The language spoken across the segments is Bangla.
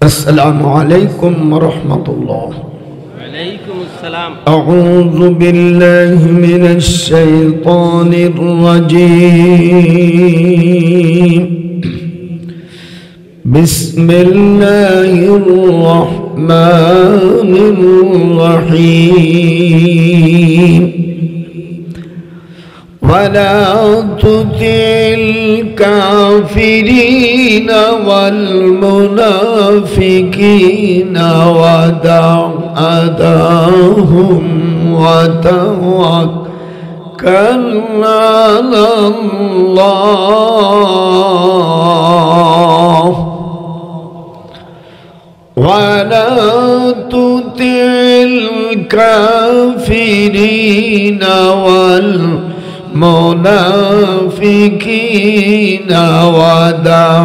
السلام عليكم ورحمة الله. وعليكم السلام. أعوذ بالله من الشيطان الرجيم. بسم الله الرحمن الرحيم. ولا تطع الكافرين والمنافقين ودع أذاهم وتوكل على الله. ولا تطع الكافرين والمنافقين ودع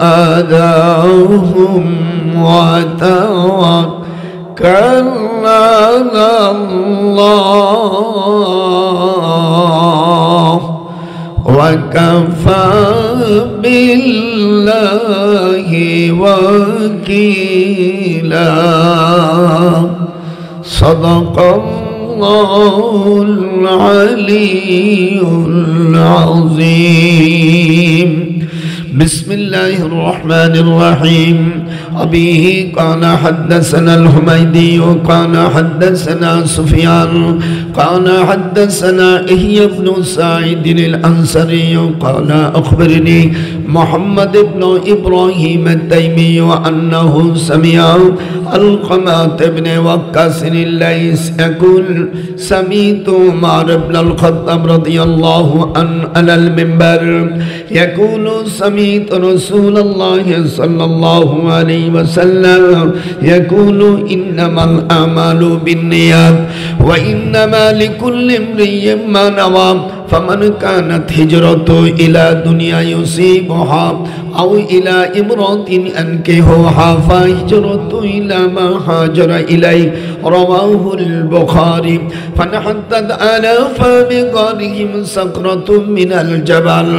أذاهم وتوكل على الله. وكفى بالله وكيلا. صدق الله العلي العظيم. بسم الله الرحمن الرحيم. أبيه قال حدثنا الحميدي قال حدثنا سفيان قال حدثنا إحيى بن سعيد الأنصاري قال أخبرني محمد بن إبراهيم التيمي أنه سمع علقمة بن وقاص الليث يقول سمعت عمر بن الخطاب رضي الله عنه على المنبر يقول سمعت رسول الله صلى الله عليه وسلم يقول إنما الأعمال بالنيات وإنما لكل امرئ ما نوى فمن كانت هجرته إلى دنيا يصيبها أو إلى امرأة ينكحها فهجرته إلى ما هاجر إليه. رواه البخاري. فنحدد آلاف بقارهم سكرة من الجبل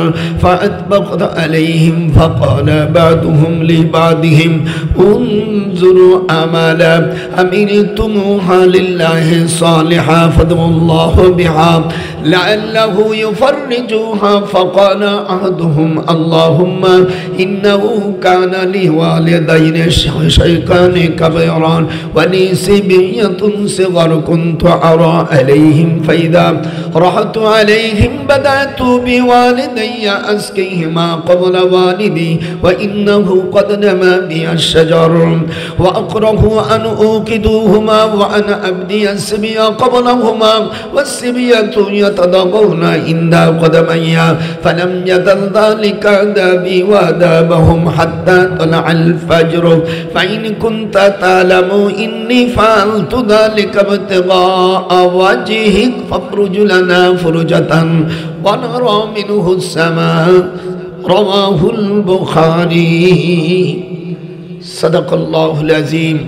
فأطبقت عليهم فقال بعضهم لبعضهم انظروا أعمالا عملتموها لله صالحا فادعوا الله بها لعله يفرجوها. فقال أحدهم اللهم إنه كان لي والدين شيخان كبيران ولي صبية صغر كنت أرى عليهم فإذا رحت عليهم بدأت بوالدي أسقيهما قبل والدي وإنه قد نما بي الشجر وأكره أن أوقدوهما وأنا أبدي السبي قبلهما والسبية يتضاغون عند قدمي فلم يزل ذلك عذابي وعذابهم حتى طلع الفجر. فإن كنت تعلم إني فعلت ذلك ابتغاء وجهك فافرج لنا فرجة ونرى منه السماء. رواه البخاري. صدق الله العظيم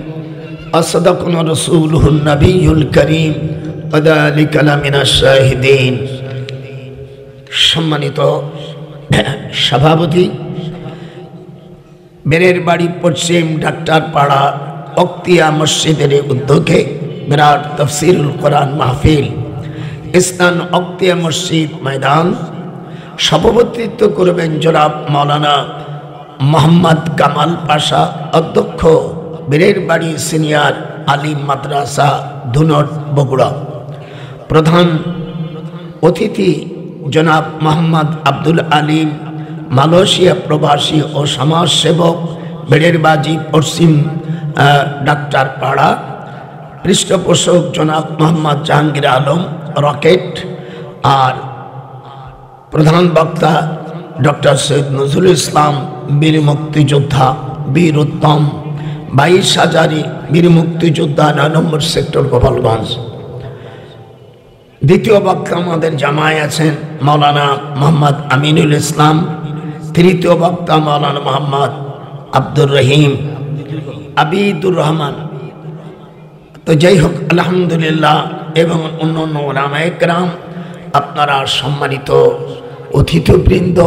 وصدقنا رسوله النبي الكريم وذلك لمن الشاهدين. সম্মানিত সভাপতি, বেরের বাড়ি পশ্চিম ডাক্তার পাড়া অক্তিয়া মসজিদের উদ্যোগে বিরাট তাফসীরুল কোরআন মাহফিল স্থান অক্তিয়া মসজিদ ময়দান। সভাপতিত্ব করবেন জনাব মাওলানা মোহাম্মদ কামাল পাশা, অধ্যক্ষ বেরের বাড়ি সিনিয়র আলিম মাদ্রাসা ধুনট বগুড়া। প্রধান অতিথি জনাব মোহাম্মদ আব্দুল আলিম, মালয়েশিয়া প্রবাসী ও সমাজসেবক, বেড়েরবাজি পশ্চিম ডাক্তার পাড়া। পৃষ্ঠপোষক জনাব মোহাম্মদ জাহাঙ্গীর আলম রকেট। আর প্রধান বক্তা ডক্টর সৈয়দ নজরুল ইসলাম, বীর মুক্তিযোদ্ধা, বীর উত্তম, 22 হাজারি বীর মুক্তিযোদ্ধা, 9 নম্বর সেক্টর, গোপালগঞ্জ। দ্বিতীয় বক্তা আমাদের জামায় আছেন মাওলানা মোহাম্মদ আমিনুল ইসলাম। তৃতীয় বক্তা মাওলানা মোহাম্মদ আব্দুর রহিম আবিদুর রহমান। তো যাই হোক, আলহামদুলিল্লাহ, এবং অন্যান্য ওলামায়ে কেরাম, আপনারা সম্মানিত অতিথিবৃন্দ,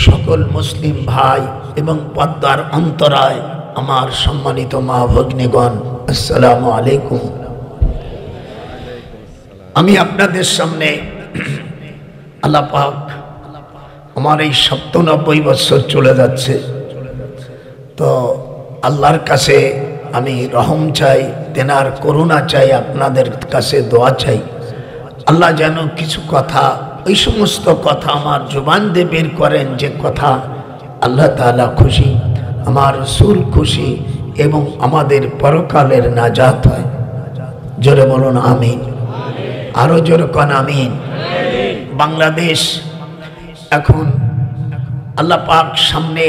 সকল মুসলিম ভাই এবং পদ্মার অন্তরায় আমার সম্মানিত মা ভগ্নীগণ, আসসালামু আলাইকুম। আমি আপনাদের সামনে আল্লাহ পাক আমার এই ৯৭ বছর চলে যাচ্ছে, তো আল্লাহর কাছে আমি রহম চাই, তেনার করুণা চাই, আপনাদের কাছে দোয়া চাই। আল্লাহ যেন কিছু কথা, ওই সমস্ত কথা আমার জবান দিয়ে বের করেন যে কথা আল্লাহ তাআলা খুশি, আমার রাসূল খুশি এবং আমাদের পরকালের নাজাত হয়। জোরে বলুন আমিন। আরো জোরে কোন আমিন। বাংলাদেশ এখন আল্লাহ পাক সামনে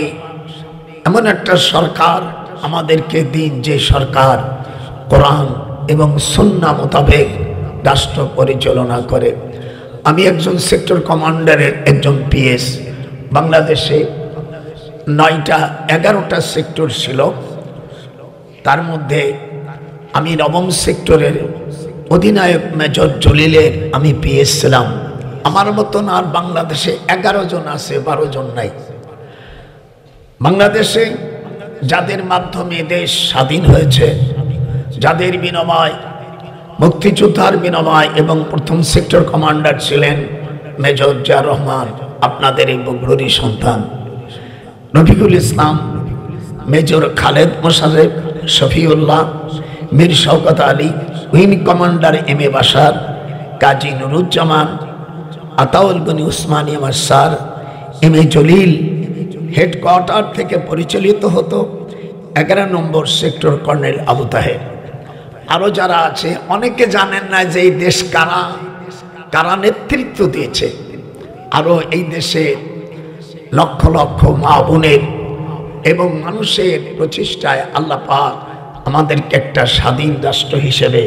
এমন একটা সরকার আমাদেরকে দিন, যে সরকার কোরআন এবং সুন্নাহ মোতাবেক রাষ্ট্র পরিচালনা করে। আমি একজন সেক্টর কমান্ডারের একজন পিএস। বাংলাদেশে 11টা সেক্টর ছিল, তার মধ্যে আমি 9ম সেক্টরের অধিনায়ক মেজর জলিলের আমি পিএস ছিলাম। আমার মতন আর বাংলাদেশে 11 জন আছে, 12 জন নাই। বাংলাদেশে যাদের মাধ্যমে দেশ স্বাধীন হয়েছে, যাদের বিনিময়, মুক্তিযোদ্ধার বিনিময়, এবং প্রথম সেক্টর কমান্ডার ছিলেন মেজর জিয়া রহমান, আপনাদের এই বগুড়ারই সন্তান। Rafiqul Islam, major Khaled Mosharraf, Shafiullah, Mir Shawkat Ali, wing commander M A Bashar, Kazi Nuruzzaman, Ataul Gani Osmani মাসার, এম এ জলিল হেডকোয়ার্টার থেকে পরিচালিত হতো। 11 নম্বর সেক্টর কর্নেল আবু তাহের। আরো যারা আছে অনেকে জানেন না যে এই দেশ কারা কারা নেতৃত্ব দিয়েছে। আরো এই দেশে লক্ষ লক্ষ মা বোনের এবং মানুষের প্রচেষ্টায় আল্লাহ পাক আমাদেরকে একটা স্বাধীন রাষ্ট্র হিসেবে,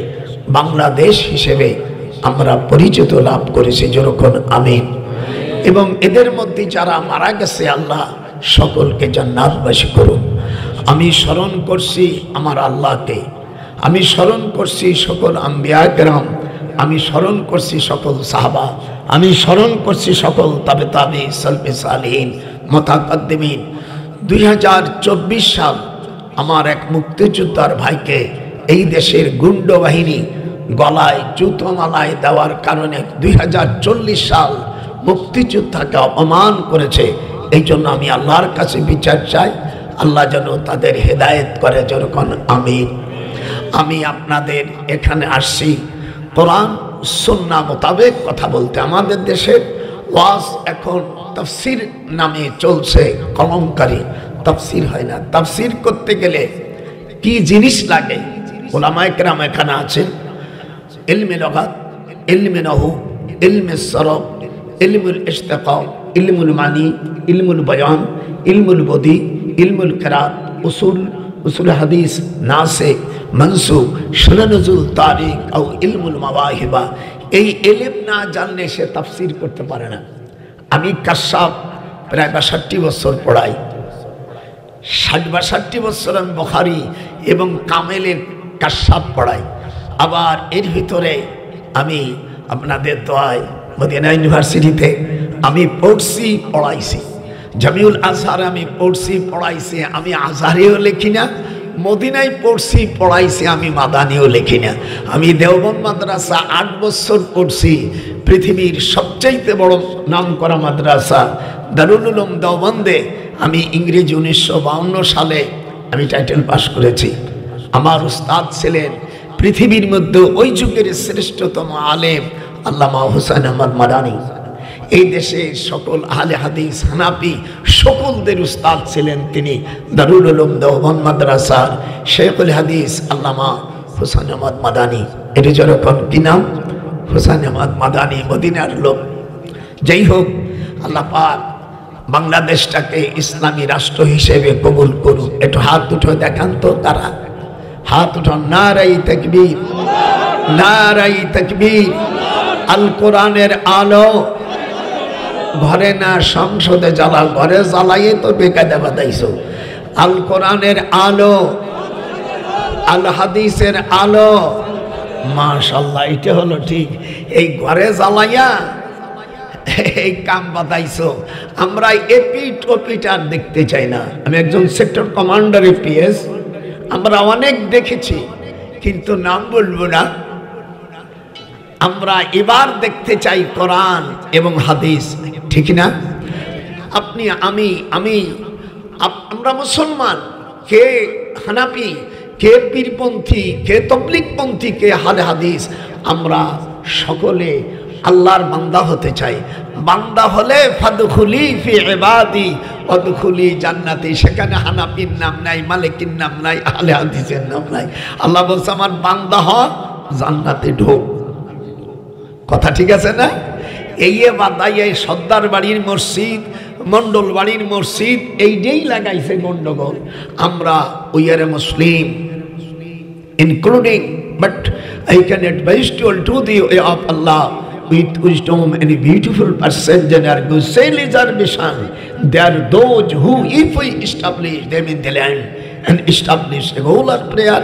বাংলাদেশ হিসেবে আমরা পরিচিত লাভ করেছি। যেরকম আমিন। এবং এদের মধ্যে যারা মারা গেছে, আল্লাহ সকলকে জান্নাতবাসী করুন। আমি স্মরণ করছি আমার আল্লাহকে, আমি স্মরণ করছি সকল আম্বিয়া কেরাম, আমি স্মরণ করছি সকল সাহাবা, আমি স্মরণ করছি সকল তাবে তাবি সালফে সালিহিন মুতাকাদ্দিমিন। 2024 সাল আমার এক মুক্তিযোদ্ধার ভাইকে এই দেশের গুন্ড বাহিনী গলায় জুতোমালায় দেওয়ার কারণে 2040 সাল মুক্তিযোদ্ধাকে অপমান করেছে। এই জন্য আমি আল্লাহর কাছে বিচার চাই, আল্লাহ যেন তাদের হেদায়েত করে। যেরকম আমিন। আমি আপনাদের এখানে আসছি কোরআন সুন্নাহ মোতাবেক কথা বলতে। আমাদের দেশের ওয়াজ এখন তাফসীর নামে চলছে, কলমকারী, তাফসীর হয় না। তাফসীর করতে গেলে কি জিনিস লাগে? উলামায়ে কেরাম এখানে আছেন, ইলমে লগাত, ইলমে নাহু, ইলমে সরফ, ইলমুল ইশতিকাক, ইলমুল মানি, ইলমুল বয়ান, ইলমুল বদি, ইলমুল কিরাত, উসুল হাদিস, নাসিখ, মনসুখ, শুরা নজুল, তারিখ ও ইলমুল মাওয়াহিবা। এই ইলম না জানলে সে তাফসীর করতে পারে না। আমি কাশাফ প্রায় 62 বছর পড়াই। 60-62 বছর আমি বুখারী এবং কামেলের কাশাফ পড়াই। আবার এর ভিতরে আমি আপনাদের দোয়ায় মদিনা ইউনিভার্সিটিতে আমি পড়ছি, পড়াইছি। জামিউল আজহার আমি পড়ছি, পড়াইছি। আমি আজহারেও লিখি না, মদিনায় পড়ছি, পড়াইছি। আমি মাদানিও লিখি না। আমি দেওবন্দ মাদ্রাসা 8 বছর পড়ছি। পৃথিবীর সবচাইতে বড় নামকরা মাদ্রাসা দারুল উলুম দেওবন্দে আমি ইংরেজি 1952 সালে আমি টাইটেল পাস করেছি। আমার উস্তাদ ছিলেন পৃথিবীর মধ্যে ওই যুগের শ্রেষ্ঠতম আলেম আল্লামা হুসাইন আহমদ মাদানী। এই দেশে সকল আহলে হাদিস, হানাফি সকলদের উস্তাদ ছিলেন তিনি। দারুল উলুম দেওবন্দ মাদ্রাসার শেখুল হাদিস আল্লামা হুসাইন আহমদ মাদানী। এটি যেরকম কি নাম? হুসাইন আহমদ মাদানী, মদিনার লোক। যাই হোক, আল্লাহ পাক বাংলাদেশটাকে ইসলামী রাষ্ট্র হিসেবে কবুল করুন। একটু হাত উঠে দেখান তো, তারা হাত উঠান। নারাই তাকবীর, নারাই তাকবীর। আল কোরআনের আলো ঘরে না সংসদে জ্বালা, ঘরে জ্বালাইয়ে তো বেকায়দা বাদাইছো। আল কোরআনের আলো, আল হাদিসের আলো, মাশাআল্লাহ, এটা হলো ঠিক। এই ঘরে জ্বালাইয়া এই কাম বাদাইছো। আমরা এপিট ওপিট আর দেখতে চাই না। আমি একজন সেক্টর কমান্ডার পিএস। আমরা অনেক দেখেছি, কিন্তু নাম বলবো না। আমরা এবার দেখতে চাই কোরআন এবং হাদিস, ঠিক না? আপনি, আমি আমরা মুসলমান, কে হানাফি, কে পীরপন্থী, কে তবলিগপন্থী, কে আহলে হাদিস, আমরা সকলে আল্লাহর বান্দা হতে চাই। বান্দা হলে ফাদখুলি ফি ইবাদি ওয়াদখুলি জান্নাতি, সেখানে হানাফির নাম নাই, মালিকির নাম নাই, আহলে হাদিসের নাম নাই। আল্লাহ বলছে আমার বান্দা হ, জান্নাতে ঢোক। কথা ঠিক আছে না? এই বাদাই এই সর্দার বাড়ির মসজিদ, মন্ডল বাড়ির মসজিদ, এইটাই লাগাইছে গন্ডগোল। আমরা we are A Muslim including, but I can advise you all to the way of Allah with wisdom and a beautiful person. There are good reservation. There are those who, if we establish them in the land and establish regular prayer,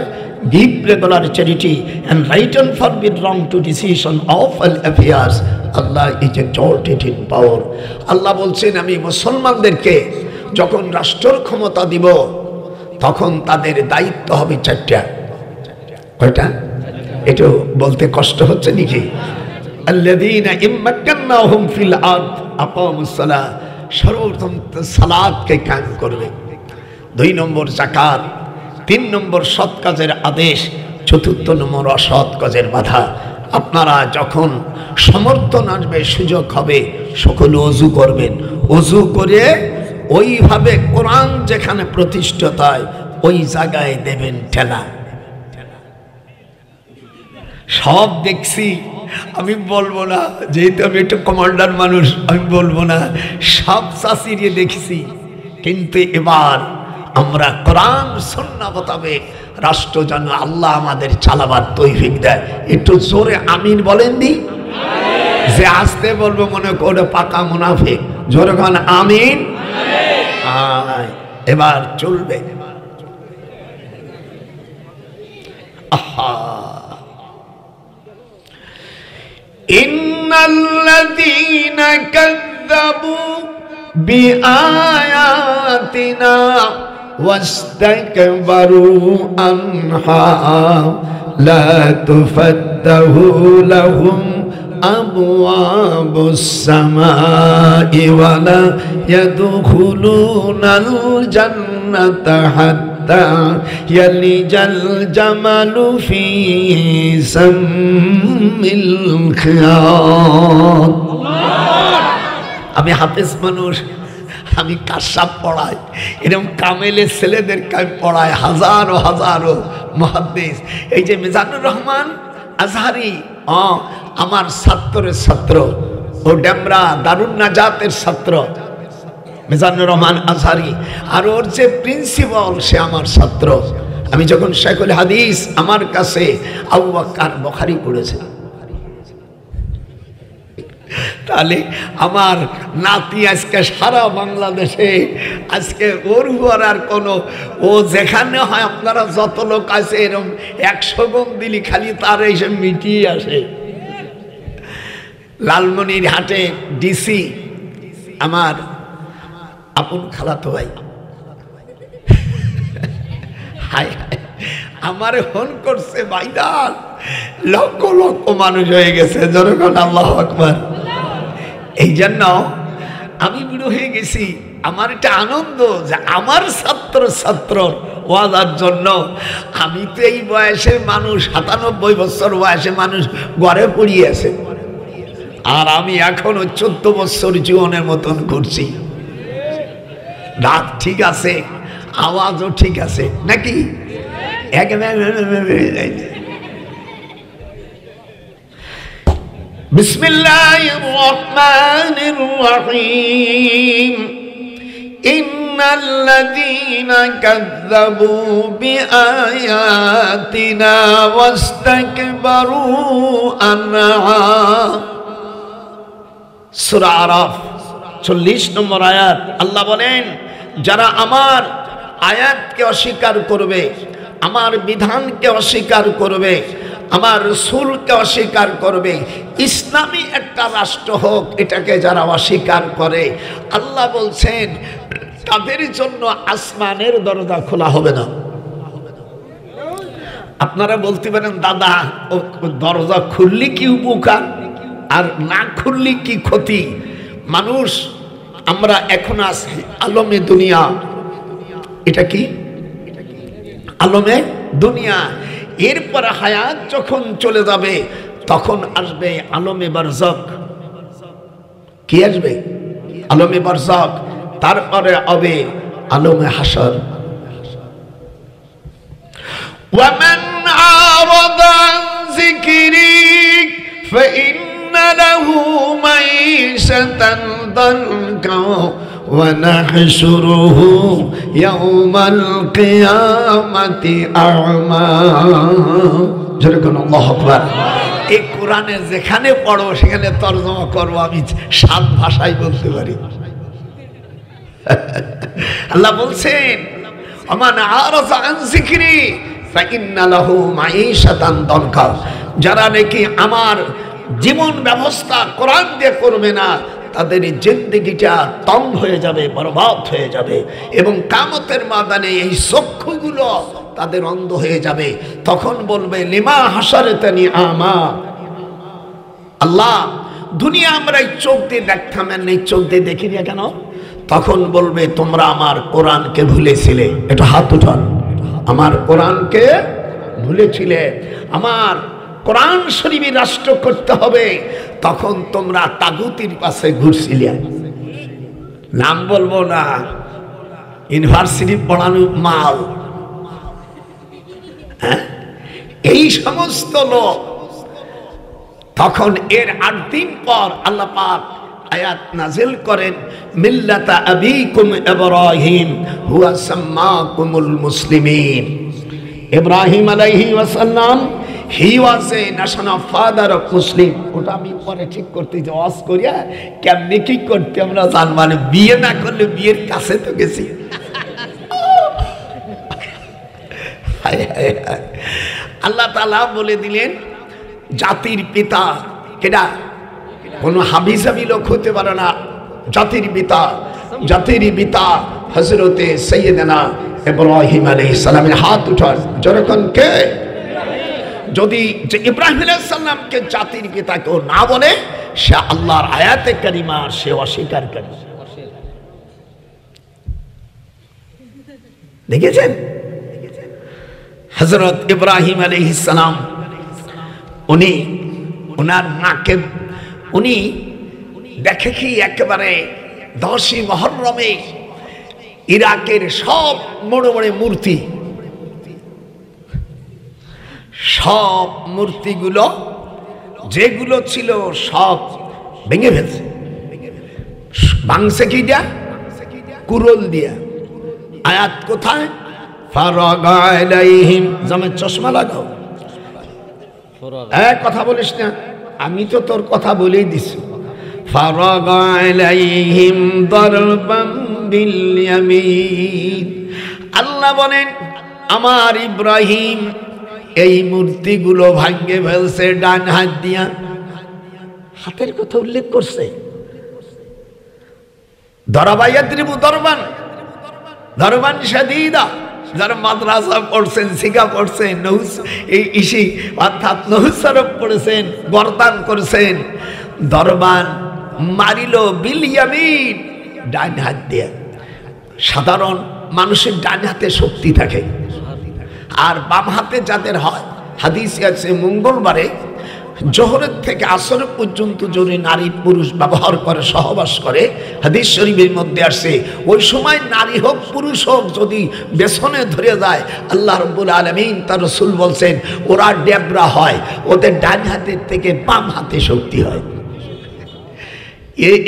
give regular charity, and right and forbid wrong to decision of all affairs, Allah is exalted in power. Allah বলছেন আমি মুসলমানদেরকে যখন রাষ্ট্রের ক্ষমতা দিব তখন তাদের দায়িত্ব হবে চারটা। কয়টা? এটা বলতে কষ্ট হচ্ছে নাকি? আল্লাযীনা ইম্মাক্কান্নাহুম ফিল আরদ আকামুস সালাহ, সর্বপ্রথম সালাতকে কায়েম করবে। 2 নম্বর যাকাত, 3 নম্বর সৎ কাজের আদেশ, 4 নম্বর অসৎ কাজের বাধা। আপনারা যখন সমর্থন আসবে, সুযোগ হবে, সকলে ওযু করবেন। ওযু করে ওইভাবে কোরআন যেখানে প্রতিষ্ঠিত হয় ওই জায়গায় দেবেন ঠেলা। সব দেখছি, আমি বলবো না, যেহেতু আমি একটু কমান্ডার মানুষ, আমি বলবো না, সব চাষিয়ে দেখছি। কিন্তু এবার আমরা কোরআন সুন্নাহ মোতাবেক রাষ্ট্র যেন আল্লাহ আমাদের চালাবার তৌফিক দেয়। একটু জোরে আমিন বলেন দি। যে আসতে বলবো মনে করে পাকা মুনাফিক, জোরে গান আমিন। এবার চলবে। আহা, ইন্নাল্লাযীনা কাযযাবু বিআয়াতিনা ওয়াস্তাকবারু আনহা লা তুফাত্তাহু লাহুম আবওয়াবুস সামাই ওয়া লা ইয়াদখুলুনাল জান্নাতা হাত্তা ইয়ালিজাল জামালু ফি সামিল খিয়াত। আমি হাফেজ মানুষ, আমি কাশাব পড়াই, এরকম কামেলের ছেলেদেরকে আমি পড়াই, হাজারো হাজারো মুহাদ্দিস। এই যে মিজানুর রহমান আজহারি আমার ছাত্রের ছাত্র, ও ডেমরা দারুন নাজাতের ছাত্র মিজানুর রহমান আজহারি, আর ওর যে প্রিন্সিপাল সে আমার ছাত্র। আমি যখন শেখুল হাদিস, আমার কাছে আবু বকর বুখারী পড়েছে। তাহলে আমার নাতি আজকে সারা বাংলাদেশে, আজকে ওর উপর আর কোনো, ও যেখানে হয় আপনারা যত লোক আছে এরকম 100 গুণ দিলি খালি তার এসে মিটিয়ে আসে। লালমনির হাটে ডিসি আমার আপন খালাতো ভাই, হায় হায় আমারে ফোন করছে, ভাইদার লক্ষ লক্ষ মানুষ হয়ে গেছে, যখন আল্লাহু আকবার। এই জন্য আমি বুড়ো হয়ে গেছি, আমার এটা আনন্দ যে আমার ছাত্র ওয়াজার জন্য। আমি তো এই বয়সে মানুষ, 97 বছর বয়সে মানুষ ঘরে পড়িয়ে আছে, আর আমি এখনো 14 বছর জীবনের মতন করছি। রাত ঠিক আছে, আওয়াজও ঠিক আছে নাকি? বিসমিল্লাহির রহমানির রহিম। ইন্নাল্লাযীনা কাযযাবু বিআয়াতিনা ওয়াস্তাকবারু আনহা। সূরা আরাফ 40 নম্বর আয়াত। আল্লাহ বলেন, যারা আমার আয়াতকে অস্বীকার করবে, আমার বিধানকে অস্বীকার করবে, আমার রাসূলকে অস্বীকার করবে, ইসলামী একটা রাষ্ট্র হোক এটাকে যারা অস্বীকার করে, আল্লাহ বলছেন তাদের জন্য আসমানের দরজা খোলা হবে না। আপনারা বলতে পারেন দাদা দরজা খুললে কি উপকার আর না খুললে কি ক্ষতি। মানুষ আমরা এখন আছি আলমে দুনিয়া। এটা কি আলমে দুনিয়া। এরপর হায়াত যখন চলে যাবে তখন আসবে আলমে বারজাক। কি আসবে? আলমে বারজাক। তারপরে হবে আলমে হাসর। ومن أعرض عن ذكري فإن له معيشة ضنكا ونحشره يوم القيامة أعمى। যেরকম আল্লাহু আকবার। এই কোরআনে যেখানে পড়ো সেখানে তরজমা করবো। আমি 7 ভাষায় বলতে পারি। আল্লাহ বলছেন আমান আরাযা আন যিকরি ফাইন্না লাহু মাঈশাতান দানকা। যারা নাকি আমার জীবন ব্যবস্থা কোরআন দিয়ে করবে না তাদের জিন্দেগিটা তং হয়ে যাবে, বরবাদ হয়ে যাবে এবং কিয়ামতের ময়দানে এই চক্ষুগুলো তাদের অন্ধ হয়ে যাবে। তখন বলবে লিমা হাসারতানি আমা। আল্লাহ দুনিয়া আমরা এই চোখ দিয়ে দেখতাম, এই চোখ দিয়ে দেখি না কেন? তখন বলবে তোমরা আমার কোরআনকে ভুলেছিলে। এটা হাত উঠান। আমার কোরআনকে ভুলেছিলে, আমার কোরআন শরীফে রাষ্ট্র করতে হবে, তখন তোমরা তাগুতির পাশে ঘুরছিলে। নাম বলবো না, ইউনিভার্সিটি পড়ানো মাল। এই সমস্ত লোক তখন এর 8 দিন পর আল্লাহ পাক আয়াত নাজিল করেন মিল্লাতা আবিকুম ইব্রাহিম হুয়া সাম্মাকুমুল মুসলিমিন। ইব্রাহিম আলাইহি ওয়াসাল্লাম হি ওয়াজ a national father of Muslim. ওটা আমি পরে ঠিক করতে ওয়াজ করিয়া কেমনি কি করতে আমরা জান, মানে বিয়ে না করলে বিয়ের কাছে তো গেছি। আল্লাহ তাআলা বলে দিলেন জাতির পিতা কেডা? কোন হাবিজাবি লোক হতে পারে না। জাতির পিতা, জাতির পিতা হযরতে সাইয়েদনা ইব্রাহিম আলাইহিস সালামের হাত উঠান যখন কে যদি যে ইব্রাহিম আলাইহিস সালামকে জাতির পিতা কেউ না বলে সে আল্লাহর আয়াতে কারিমা সে অস্বীকার করে। দেখেছেন হযরত ইব্রাহিম আলাইহিস সালাম উনি ওনার মাকে উনি দেখে কি একেবারে 10ই মুহররমে ইরাকের সব বড় বড় মূর্তি, সব মূর্তিগুলো যেগুলো ছিল সব ভেঙে ফেলছে। ভাঙছে কি দিয়া? কুরল দিয়া। আয়াত কোথায়? ফারাগা আলাইহিম। জামে চশমা লাগাও। কথা বলিস না, আমি তো তোর কথা বলেই দিছি। ফারাগা আলাইহিম দারবাম বিল ইয়ামিন। আল্লাহ বলেন আমার ইব্রাহিম এই মূর্তিগুলো ভাঙে ফেলছে ডান হাত দিয়া। হাতের কথা উল্লেখ করছে। দরবায়াদ্রিবু দরবান, দরবান শাদীদা। যারা মাদ্রাসা পড়ছেন, শিক্ষা পড়ছেন, ইসি অর্থাৎ নহুসরফ পড়েছেন, গর্দান করেছেন, দরবান মারিল বিল ইয়ামিন, ডান হাত দিয়ে। সাধারণ মানুষের ডান হাতে শক্তি থাকে আর বাম হাতে যাদের হয়, হাদিসে আছে মঙ্গলবারে জোহরের থেকে আসর পর্যন্ত যদি নারী পুরুষ ব্যবহার করে, সহবাস করে, হাদিস শরীফের মধ্যে আসে ওই সময় নারী হোক পুরুষ হোক যদি বেসনে ধরে যায়, আল্লাহ রাব্বুল আলামিন তার রাসূল বলছেন ওরা ডেবরা হয়, ওদের ডান হাতের থেকে বাম হাতে শক্তি হয়।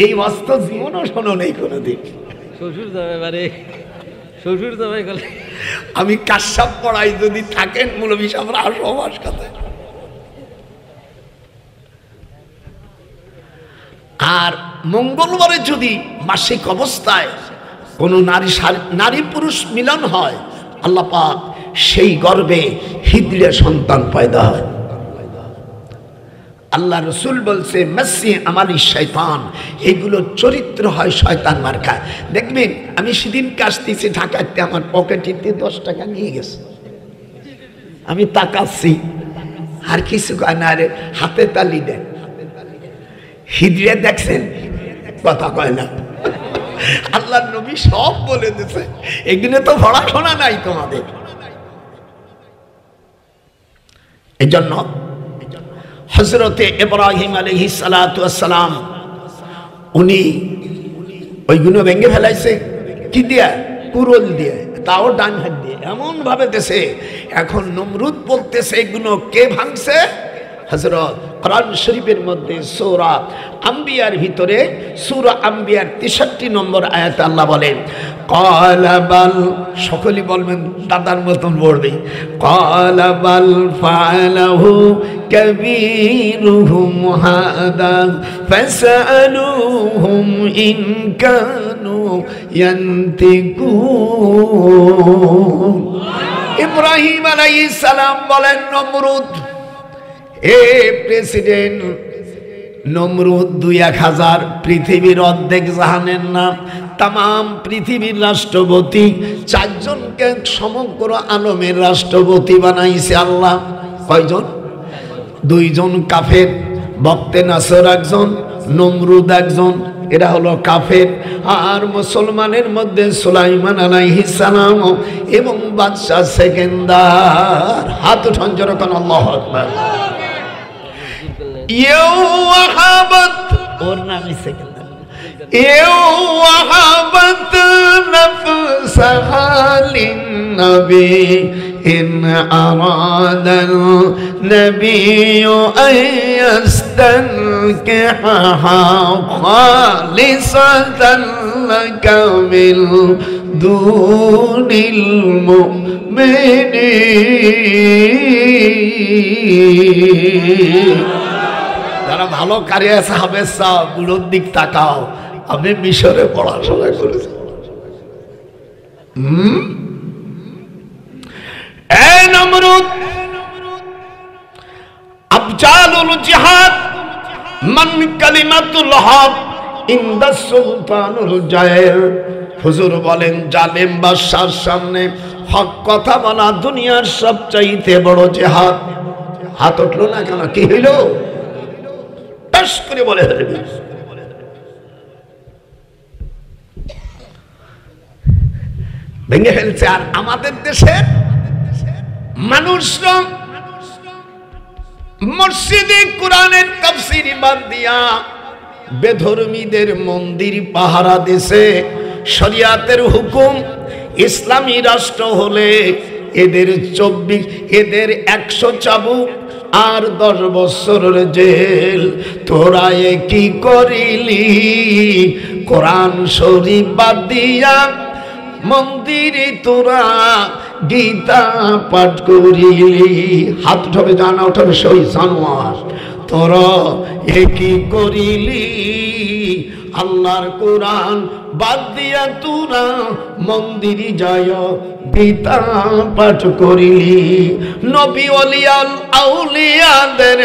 এই বাস্তব জীবনও শোনো নেই কোনোদিন। শ্বশুর যাবে বারে, শ্বশুর যাবে গেলে আমি কাশাব পড়াই, যদি থাকেন মৌলভী সাহেবরা আসো আমার সাথে। আর মঙ্গলবারে যদি মাসিক অবস্থায় কোনো নারী পুরুষ মিলন হয়, আল্লাহ পাক সেই গর্ভে হিজড়ে সন্তান পয়দা হয়। আল্লাহ রসুল বলছে মাসি আমালি শয়তান, এগুলো চরিত্র হয় শয়তান মার্কা। দেখবেন আমি সেদিন আসতেছি ঢাকাতে, আমার পকেটে 10 টাকা নিয়ে গেছে। আমি তাকাচ্ছি, আর কিছু কয় না, রে হাতে তালি দেন। হিজড়ে দেখছেন, কথা কয় না। আল্লাহর নবী সব বলে দিছে, এগুলো তো পড়াশোনা নাই তোমাদের। এই জন্য হযরতে ইব্রাহিম আলাইহিস সালাতু ওয়াস সালাম উনি ওইগুলো ভেঙে ফেলাইছে কি দিয়া? কুরল দিয়ে, তাও ডান হাত দিয়ে, এমন ভাবে দেশে। এখন নমরুদ বলতেছে এগুলো কে ভাঙছে? হযরত কোরআন শরীফের মধ্যে সূরা আম্বিয়ার ভিতরে সূরা আম্বিয়ার 63 নম্বর আয়াতে আল্লাহ বলেন, ক্বালা বাল, সকলেই বলবেন দাদার মতন পড়বে, ক্বালা বাল ফাআলাহু কাবীরুহুম হাদা ফাসআলুহুম ইন কানু ইয়ানতিকুন। ইব্রাহিম আলাইহিস সালাম বলেন, নমরুদ, এ প্রেসিডেন্ট নমরুদ 2-1000 পৃথিবীর অর্ধেক জাহানের নাম, তাম পৃথিবীর রাষ্ট্রপতি, 4 জনকে সমগ্র আলমের রাষ্ট্রপতি বানাইছে আল্লাহ। কয়জন? 2 জন কাফের, বক্তে নাসর একজন, নমরুদ একজন, এরা হলো কাফের। আর মুসলমানের মধ্যে সুলাইমান আলাইহিস সালাম এবং বাদশা সেকেন্দার। হাত উঠান যখন আল্লাহু আকবার। ওর নামই সেকেন্দার। وهبت نفسها للنبي إن أراد النبي أن يستنكحها خالصة لك من دون المؤمنين। যারা ভালো কারিয়া সাহাবে সাহ বুড়োর দিক তাকাও, আমি মিশরে পড়াশোনা করেছি। এই নমরুদ, আফজালুল জিহাদ মান কালিমাতুল হক ইনদা সুলতানুল জায়ের। হুজুর বলেন, জালেম বাদশার সামনে হক কথা বলা দুনিয়ার সবচাইতে বড় জিহাদ। হাত উঠলো না কেন? কি হইল? টাস করে বলে ফেলবি। ভেঙে ফেলছে। আর আমাদের দেশের মানুষরা মসজিদে কোরআনের তাফসীর বাদ দিয়া বেধর্মীদের মন্দির পাহারা দিছে। শরিয়াতের হুকুম, ইসলামী রাষ্ট্র হলে এদের 100 চাবুক আর 10 বছরের জেল। তোরা এ কি করিলি? কোরআন শরীফ বাদ দিয়া মন্দিরে তোরা গীতা পাঠ করিলি। হাত উঠাবে, জানা উঠাবে, সই জানোয়ার। তোরা এ কি করিলি? আল্লাহর কোরআন বাদ দিয়া তোরা মন্দিরে যায় গীতা পাঠ করিলি। নবী ওলিয়াল আউলিয়াদের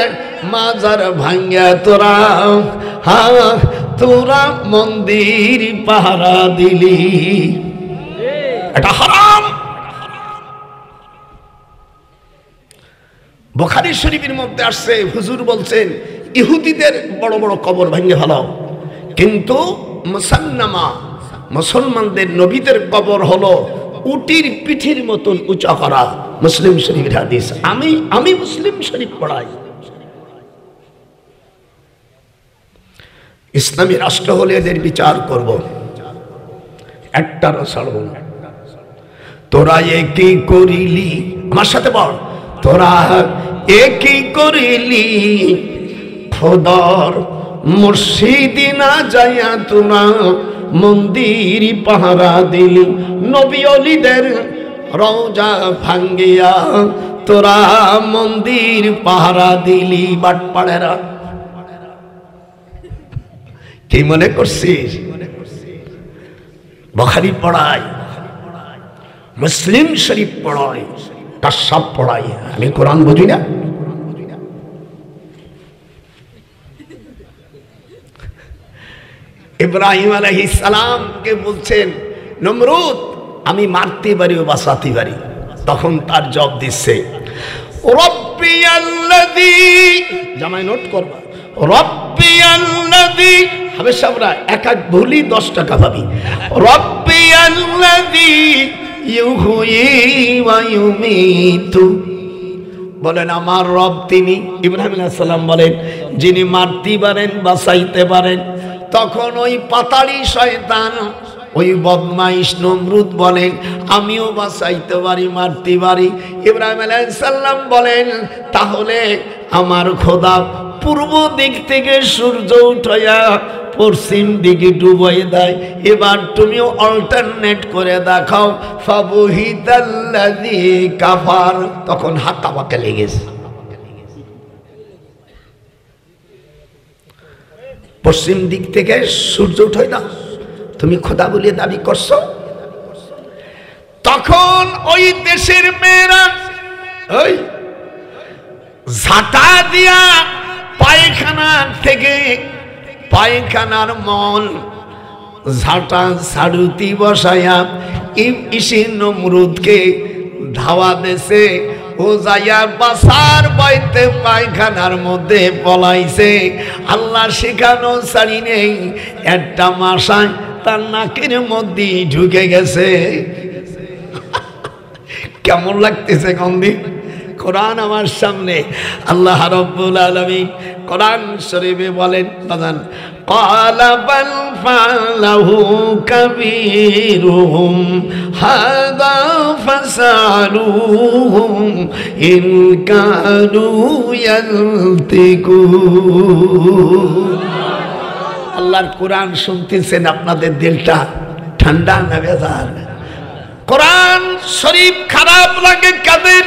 মাজার ভাঙ্গা তোরা তোরা মন্দির পাহারা দিলি। এটা হারাম। বুখারী শরীফের মধ্যে আসছে, হুজুর বলছেন ইহুদিদের বড় বড় কবর ভেঙে ফেলাও, কিন্তু মুসান্নামা মুসলমানদের নবীদের কবর হলো উটির পিঠির মতন উঁচা করা। মুসলিম শরীফের হাদিস। আমি মুসলিম শরীফ পড়াই। ইসলামী রাষ্ট্র হলে এদের বিচার করব, একটারও ছাড়ব না। তোরা এ কি করিলি? আমার সাথে বল, তোরা এ কি করিলি? খোদার মসজিদে না যাইয়া তোরা মন্দির পাহারা দিলি। নবী ওলিদের রওজা ভাঙ্গিয়া তোরা মন্দির পাহারা দিলি। বাটপাড়েরা কি মনে করছিস? বুখারী পড়াই, মুসলিম শরীফ পড়াই, তার সব পড়াই। আমি কোরআন বুঝি না? ইব্রাহিম আলাইহিস সালামকে বলছেন, নমরুদ আমি মারতে পারি ও বাঁচাতে পারি। তখন তার জবাব দিচ্ছে রব্বিয়াল্লাযী, জামাই নোট করবা, রব্বিয়াল্লাযী, হাবেশাবরা এক এক ভুলি 10 টাকা পাবি। রব্বিয়াল্লাযী ইউহয়ী ওয়া ইউমীতু, বলেন আমার রব তিনি। ইব্রাহিম আলাইহিস সালাম বলেন যিনি মারতে পারেন বাঁচাইতে পারেন। তখন ওই পাতাড়ি শয়তান, ওই বদমাইশ নমরুদ বলেন আমিও বাঁচাইতে পারি, মারতে পারি। ইব্রাহিম আলাইহিস সালাম বলেন তাহলে আমার খোদা পূর্ব দিক থেকে সূর্য উঠাইয়া পশ্চিম দিকে ডুবাই দেয়, এবার তুমিও অল্টারনেট করে দেখাও। ফাবুহিতাল্লাযী কাফার, তখন হাক্কা বাক্কা লেগেছে। পশ্চিম দিক থেকে সূর্য উঠাই দাও, তুমি খোদা বলে দাবি করছো। তখন ওই দেশের মেয়েরা ওই ঝাঁটা দিয়া পায়খানা থেকে, পায়খানার মল ঝাঁটা সারুতি বসাইয়া ইসি নমরুদকে ধাওয়া দেশে, ও যাইয়া বাসার বাইতে পায়খানার মধ্যে পলাইছে। আল্লাহ শেখানো ছাড়ি নেই, একটা মাসায় তার নাকের মধ্যে ঢুকে গেছে। কেমন লাগতেছে গন্ধি? কোরআন আমার সামনে, আল্লাহ রাব্বুল আলামিন কোরআন শরীফে বলেন বাজান, ক্বালা বাল ফালাহু কাবীরুহুম হাদা ফাসালুহুম ইন কানু ইয়ানতিকুন। আল্লাহর কোরআন শুনতেছেন, আপনাদের দিলটা ঠান্ডা না বেজার? কোরআন শরীফ খারাপ লাগে কাদের?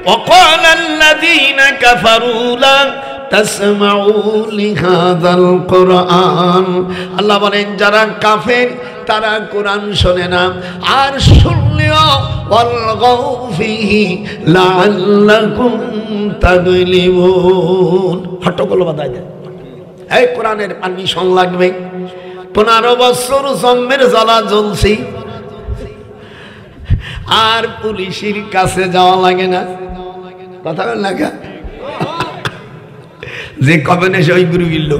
وقال الذين كفروا لا تسمعوا لهذا القرآن, আল্লাহ বলেন যারা কাফের তারা কোরআন শোনে না, আর শুনলেও ওয়ালগাউ ফীহি লাআল্লাকুম তাগলিবুন, হট্টগোল বাঁধায় দেয়। এই কোরআনের পারমিশন লাগবে। 15 বছর জন্মের জ্বালা জ্বলছি, আর পুলিশের কাছে যাওয়া লাগে না। কথা বল লাগা যে কবে নেশে ওই গুরু গিল্ল,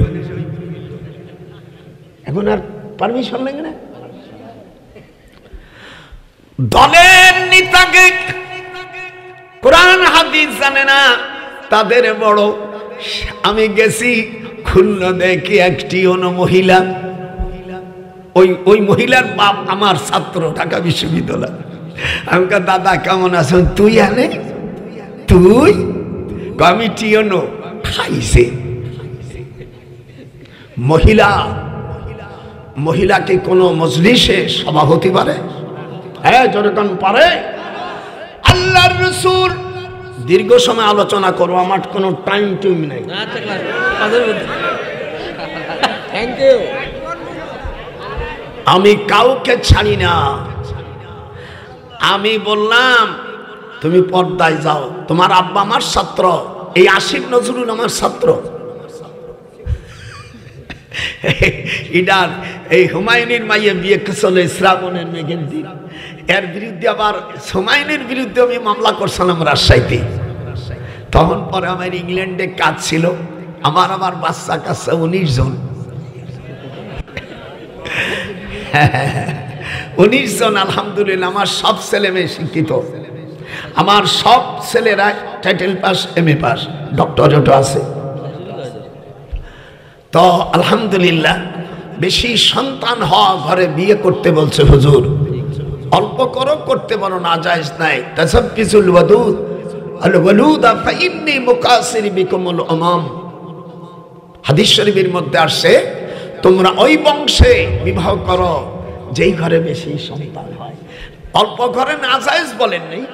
এখন আর পারমিশন লাগে না। দলের নেতাকে কোরআন হাদিস জানে না, তাদের বড়। আমি গেছি খুলনা, দেখি একটি অন্য মহিলা, ওই মহিলার বাপ আমার ছাত্র ঢাকা বিশ্ববিদ্যালয়। আমি কা দাদা কেমন আছো? তুই আনে তুই কমিটিও নো খাইছে। মহিলাকে কোনো মজলিসে সভাপতি পারে? হ্যাঁ, যখন পারে। আল্লাহর রাসূল দীর্ঘ সময় আলোচনা করবো, আমার কোনো টাইম টুইম নাই। Thank you. আমি কাউকে ছাড়ি না। আমি বললাম তুমি পর্দায় যাও, তোমার আব্বা আমার ছাত্র, এই আশিক নজরুল আমার ছাত্র। ইডার এই হুমায়ুনের মাইয়ে বিয়ে চলে শ্রাবণের মেঘের দিন, এর বিরুদ্ধে আবার হুমায়ুনের বিরুদ্ধে আমি মামলা করছিলাম রাজশাহীতে। তখন পরে আমার ইংল্যান্ডে কাজ ছিল, আমার বাচ্চা কাচ্চা 19 জন। 19 জন আলহামদুলিল্লাহ। আমার সব ছেলে মেয়ে শিক্ষিত, আমার সব ছেলেরা টাইটেল পাস, MA পাস, ডক্টরেটও আছে। তো আলহামদুলিল্লাহ বেশি সন্তান হওয়া ঘরে বিয়ে করতে বলছে হুজুর। অল্প করো, করতে পারো না, জায়েজ নাই। তাসাব্বিসুল ওয়াদুদ আল ওয়ালুদা ফাইন্নী মুকাসির বিকুমুল উমাম, হাদিস শরীফের মধ্যে আসছে তোমরা ওই বংশে বিবাহ করো যেই ঘরে বেশি সন্তান হয়। অল্প ঘরে না জায়েজ বলেন নেই,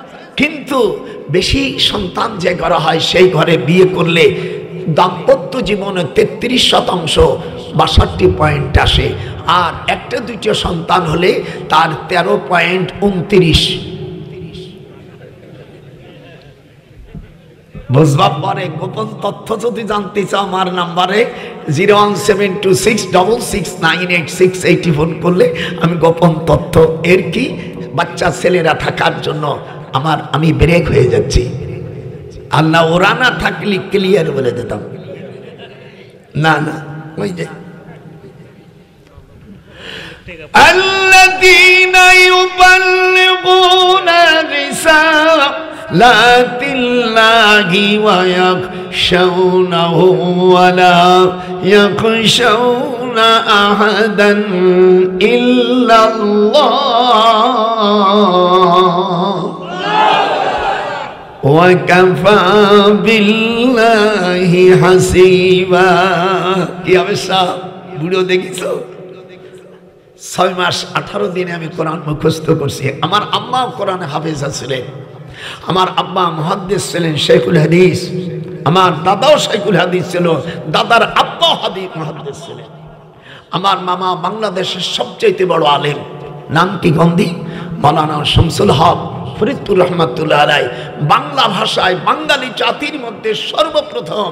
কিন্তু বেশি সন্তান যে ঘরে হয় সেই ঘরে বিয়ে করলে দাম্পত্য জীবনে 33% 62 পয়েন্ট আসে, আর একটা দুইটা সন্তান হলে তার 13.29। বুঝবার পরে গোপন তথ্য যদি জানতে চাও আমার নাম্বারে 01726669868 ফোন করলে আমি গোপন তথ্য, এর কি বাচ্চা ছেলেরা থাকার জন্য আমি ব্রেক হয়ে যাচ্ছি, আল্লাহ ওরা না থাকলে ক্লিয়ার বলে দিতাম। না না, ওই যে আল্লাযীনা ইউবাল্লিগুনা রিসালাতিল্লাহি ওয়া ইয়াখশাউনাহু ওয়া লা ইয়াখশাউনা আহাদান ইল্লাল্লাহ ওয়াকাফা বিল্লাহি হাসিবা। কি অবস্থা বুড়ো দেখিছো? 6 মাস 18 দিনে আমি কোরআন মুখস্থ করছি। আমার আম্মা কোরআনে হাফেজা ছিলেন, আমার আব্বা মুহাদ্দিস ছিলেন, শাইখুল হাদিস। আমার দাদাও শাইখুল হাদিস ছিল, দাদার আব্বাও হাদিস মুহাদ্দিস ছিলেন। আমার মামা বাংলাদেশের সবচেয়ে বড় আলেম, নাম কি গন্ধি, মাওলানা শামসুল হক ফরিদপুর রহমাতুল্লাহ আলাইহি। বাংলা ভাষায় বাঙালি জাতির মধ্যে সর্বপ্রথম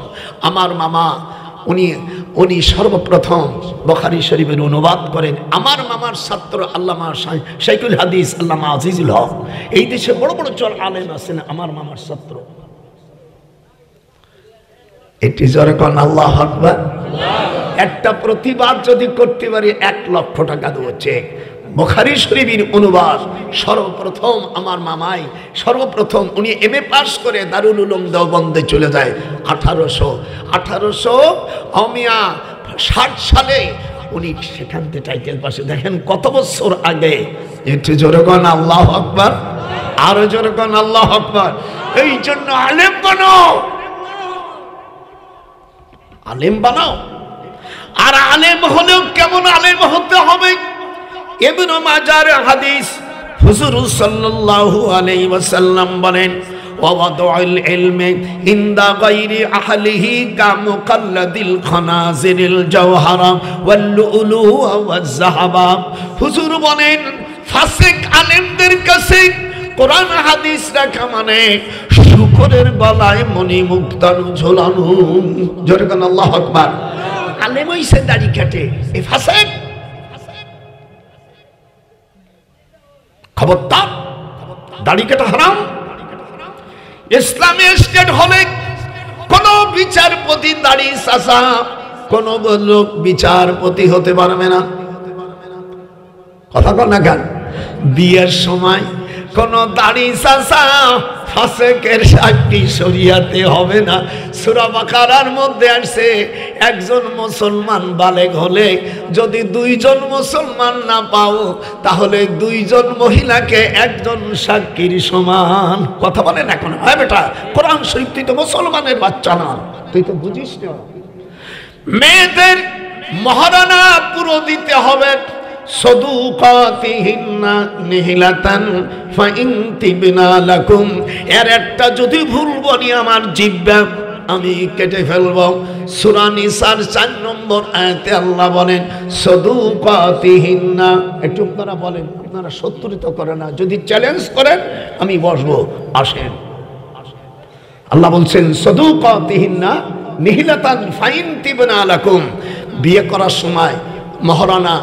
আমার মামা উনি সর্বপ্রথম বুখারী শরীফের অনুবাদ করেন। আমার মামার ছাত্র আল্লামা শাইখুল হাদিস আল্লামা আজিজুল হক। এই দেশে বড় বড় চল আলেম আছেন আমার মামার ছাত্র। এটি যখন আল্লাহু আকবার, একটা প্রতিবাদ যদি করতে পারি 1 লক্ষ টাকা দেবো চেক। বুখারী শরীফের অনুবাদ সর্বপ্রথম আমার মামাই, সর্বপ্রথম উনি এমএ পাস করে দারুল উলুম দেওবন্দে চলে যায় 1860 সালে উনি সেখান থেকে টাইটেল পাশে। দেখেন কত বছর আগে। একটু জোরে কোন আল্লাহু আকবার, আরো জোরে কোন আল্লাহু আকবার। এই জন্য আলেম বানাও, আলেম বানাও। আর আলেম হলেও কেমন আলেম হতে হবে? ইবনে মাজার হাদিস, হুজুর সাল্লাল্লাহু আলাইহি ওয়াসাল্লাম বলেন, ওয়াদাউল ইলমি ইনদা গায়রি আহলিহি কামুকাল্লাদিল খানাজিরিল জাওহারা ওয়াল লুলু ওয়াজ যাহাবা। হুজুর বলেন ফাসিক আলেমদের কাছে কোরআন হাদিস রাখা মানে শুকরের গলায় মণি মুক্তানো ঝোলানো। জোরে কোন আল্লাহু আকবার। আলেম হইছে দাড়ি কাটে, এই ফাসিক। খবরদার, দাড়ি কাটা হারাম। ইসলামী স্টেট হলে কোন বিচারপতি দাড়ি চাচা কোন লোক বিচারপতি হতে পারবে না। কথা কন না কেন? বিয়ের সময় কোন দাড়ি চাচা ফাসেকের সাক্ষী শরিয়াতে হবে না। সূরা বাকারার মধ্যে আসছে একজন মুসলমান বালেগ হলে যদি 2 জন মুসলমান না পাও তাহলে 2 জন মহিলাকে একজন সাক্ষীর সমান। কথা বলেন এখন? হ্যাঁ বেটা, কোরআন শরীফ তুই তো মুসলমানের বাচ্চা না, তুই তো বুঝিস না। মেয়েদের মহারানা পুরো দিতে হবে। সদুকাতিহিন্না নিহিলাতান ফাইন তিবনা লাকুম। এর একটা যদি ভুল বলি আমার জিহ্বা আমি কেটে ফেলব। সূরা নিসার 4 নম্বর আয়াতে আল্লাহ বলেন সদুকাতিহিন্না। একটু আপনারা বলেন, আপনারা সত্যিত করে না, যদি চ্যালেঞ্জ করেন আমি বসবো। আসেন, আল্লাহ বলছেন সদুকাতিহিন্না নিহিলাতান ফাইন তিবনা লাকুম। বিয়ে করার সময় মহারানা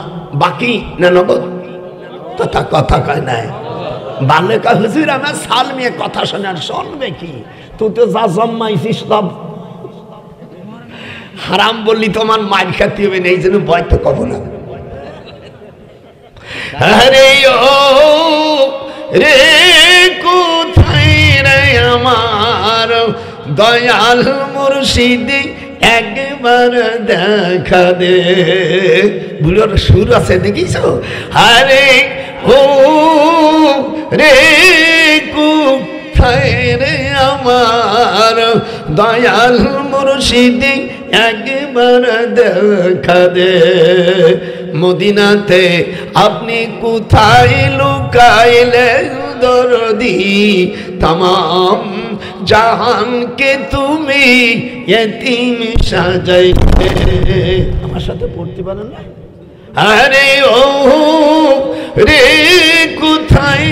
বাকি না নগদ? কথা কয় নাই। বালেকা হুজুর আমার সাল মেয়ে কথা শোনার শুনবে কি? তুই তো যা জন্মাইছিস সব হারাম বললি তোমার মার খাতে হবে না, এই জন্য ভয় তো কব না। আরে ও রে কোথায় রে আমার দয়াল মুর্শিদি একবার দেখা দে। বুড়োর সুর আছে দেখিস? আরে ও রে কোথায় রে আমার দয়াল মুর্শিদি একবার দেখা দে। মদিনাতে আপনি কোথায় লুকাইলে দরদি तमाम জাহান কে তুমি ইতিম সাজাইতে। আমার সাথে পড়তে পারেন না? আরে ও রে কোথায়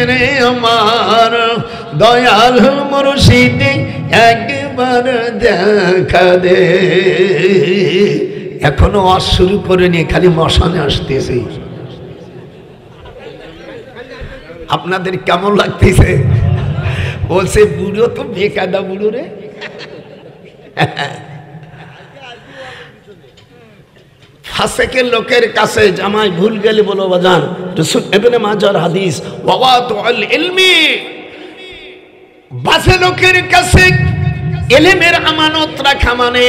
রে আমার দয়াল মুর্শিদি একবার দেখা দে। এখনো ওয়াজ শুরু করেনি, খালি মশানে আসতেছে। আপনাদের কেমন লাগতেছে? বলছে বুড়ো তো বেকায়দা বুড়ো রে। ফাসেকের লোকের কাছে জামাই ভুল গেলে বলো বাজান, রাসূল ইবনে মাজার হাদিস, ওয়াতুল ইলমি, বাসে লোকের কাছে ইলমের আমানত রাখা মানে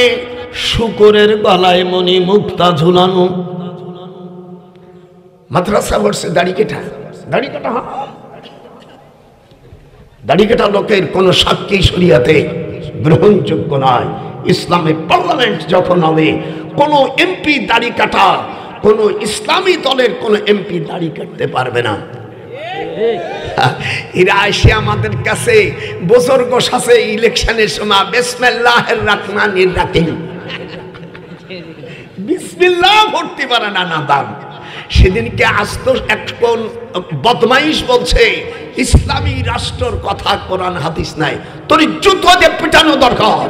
শুকরের গলায় মনি মুক্তা ঝুলানো। মাদ্রাসা বসে দাড়ি কাটা, দাড়ি কাটা, দাড়ি কাটা লোকের কোন সাক্ষী শরিয়াতে গ্রহণযোগ্য নয়। ইসলামে পার্লামেন্ট যখন হবে, কোন এমপি দাড়ি কাটা, কোন ইসলামী দলের কোন এমপি দাড়ি কাটতে পারবে না। এরা এসে আমাদের কাছে বছর গোসাছে ইলেকশনের সময় বিসমিল্লাহির রহমানির রহিম, বিসমিল্লাহ ভর্তি পারে না নাদান। সেদিনকে আস্ত একজন বদমাইশ বলছে ইসলামী রাষ্ট্রের কথা কোরআন হাদিস নাই, তোর জুতো দিয়ে পিটানো দরকার।